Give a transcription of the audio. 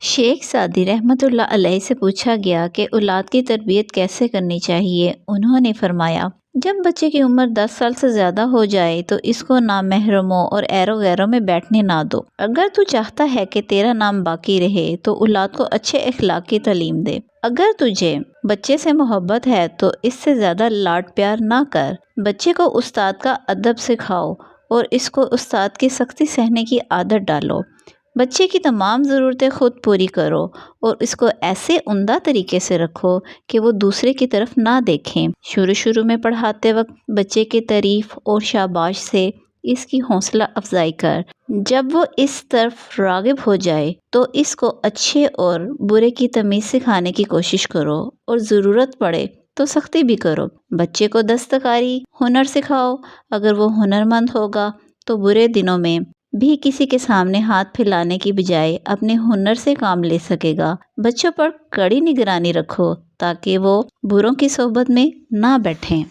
شیخ Saadi رحمۃ اللہ علیہ سے پوچھا گیا کہ اولاد کی تربیت کیسے کرنی چاہیے۔ انہوں نے فرمایا، جب بچے کی عمر 10 سال سے زیادہ ہو جائے تو اس کو نامحرموں اور ایرو غیروں میں بیٹھنے نہ دو۔ اگر تو چاہتا ہے کہ تیرا نام باقی رہے تو اولاد کو اچھے اخلاق کی تعلیم دے۔ اگر تجھے بچے سے محبت ہے تو اس سے زیادہ لاڈ پیار نہ کر۔ بچے کو استاد کا ادب سکھاؤ اور اس کو استاد کی سختی سہنے کی عادت ڈالو۔ بچے کی تمام ضرورتیں خود پوری کرو اور اس کو ایسے عمدہ طریقے سے رکھو کہ وہ دوسرے کی طرف نہ دیکھیں۔ شروع میں پڑھاتے وقت بچے کی تعریف اور شاباش سے اس کی حوصلہ افزائی کر۔ جب وہ اس طرف راغب ہو جائے تو اس کو اچھے اور برے کی تمیز سکھانے کی کوشش کرو اور ضرورت پڑے تو سختی بھی کرو۔ بچے کو دستکاری ہنر سکھاؤ۔ اگر وہ ہنرمند ہوگا تو برے دنوں میں بھی کسی کے سامنے ہاتھ پھیلانے کی بجائے اپنے ہنر سے کام لے سکے گا۔ بچوں پر کڑی نگرانی رکھو تاکہ وہ بروں کی صحبت میں نہ بیٹھیں۔